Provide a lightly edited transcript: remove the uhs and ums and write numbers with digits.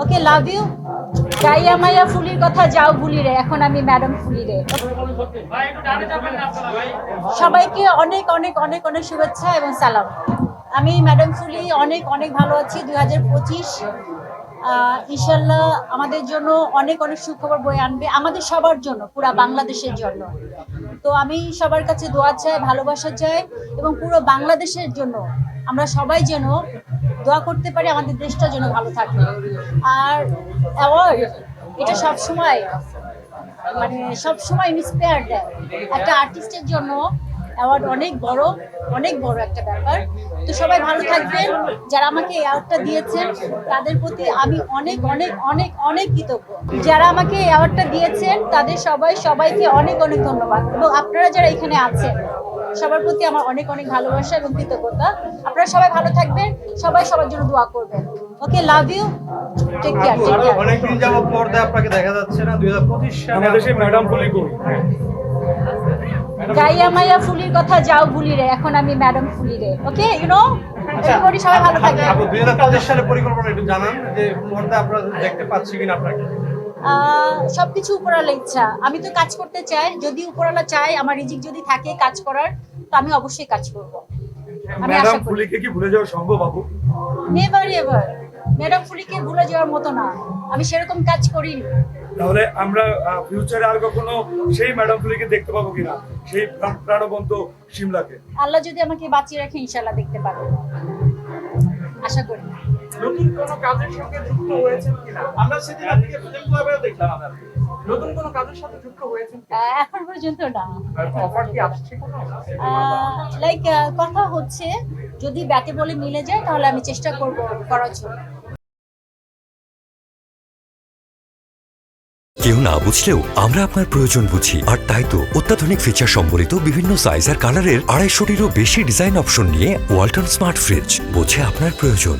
Okay, love you. গাইয়া মাইয়া ফুলির কথা যাও ভুলি রে, এখন আমি ম্যাডাম ফুলি রে। সবাইকে অনেক অনেক অনেক অনেক শুভেচ্ছা এবং সালাম। আমি ম্যাডাম ফুলি অনেক অনেক ভালো আছি। 2025 ইনশাল্লাহ আমাদের জন্য অনেক অনেক সুখবর বয়ে আনবে, আমাদের সবার জন্য, পুরা বাংলাদেশের জন্য। তো আমি সবার কাছে দোয়া চাই, ভালোবাসা চাই, এবং পুরো বাংলাদেশের জন্য আমরা সবাই যেন দোয়া করতে পারি আমাদের দেশটা যেন ভালো থাকে। আর অ্যাওয়ার্ড এটা সবসময় সবসময় ইন্সপায়ার দেয়। একটা আর্টিস্টের জন্য অ্যাওয়ার্ড অনেক বড় একটা ব্যাপার। তো সবাই ভালো থাকবেন। যারা আমাকে অ্যাওয়ার্ডটা দিয়েছেন তাদের প্রতি আমি অনেক অনেক অনেক অনেক কৃতজ্ঞ। যারা আমাকে অ্যাওয়ার্ডটা দিয়েছেন তাদের সবাইকে অনেক অনেক ধন্যবাদ, এবং আপনারা যারা এখানে আছেন সবার প্রতি আমার অনেক অনেক ভালোবাসা এবং কৃতজ্ঞতা। আপনারা সবাই ভালো থাকবেন, সবাই সবার জন্য দোয়া করবেন। ওকে, লাভ ইউ, টেক কেয়ার। অনেকদিন যাবত পর্দায় আপনাকে দেখা যাচ্ছে না। 2025 সালে আমাদের সেই ম্যাডাম ফুলি কই? গাইয়া মাইয়া ফুলির কথা যাও ভুলি রে, এখন আমি ম্যাডাম ফুলি রে। ওকে, এভরিবডি, সবাই ভালো থাকবেন। আপু 2025 সালে পরিকল্পনা একটু জানান, যে পর্দায় আপনারা দেখতে পাচ্ছি কিনা আপনাকে। সবকিছু উপরওয়ালা ইচ্ছা। আমি তো কাজ করতে চাই, যদি উপরওয়ালা চাই, আমার রিজিক যদি থাকে কাজ করার, তো আমি অবশ্যই কাজ করব। আমি আশা ম্যাডাম করি। ফুলিকে কি ভুলে যাওয়া সম্ভব আপু? Never ever. ম্যাডাম ফুলিকে ভুলে যাওয়ার মতো না, আমি সেরকম কাজ করিনি। তাহলে আমরা ফিউচারে আর কখনো সেই ম্যাডাম ফুলিকে দেখতে পাবো কিনা, সেই প্রাণবন্ত শিমলাকে? আল্লাহ যদি আমাকে বাঁচিয়ে রাখে ইনশাল্লাহ দেখতে পারবো, আশা করি। নতুন কোনো কাজের সঙ্গে যুক্ত হয়েছেন কিনা? আমরা সেদিন আপনাকে ফিল্ম ক্লাবে দেখলাম। নতুন কোনো কাজের সাথে যুক্ত হয়েছেন কিনা? এখন পর্যন্ত না। অফার কি আসছে কোনো? লাইক কথা হচ্ছে, যদি ব্যাটে বলে মিলে যায় তাহলে আমি চেষ্টা করব করার জন্য। কেউ না বুঝলেও আমরা আপনার প্রয়োজন বুঝি, আর তাই তো অত্যাধুনিক ফিচার সম্বলিত বিভিন্ন সাইজ আর কালারের 250-টিরও বেশি ডিজাইন অপশন নিয়ে ওয়ালটন স্মার্ট ফ্রিজ বোঝে আপনার প্রয়োজন।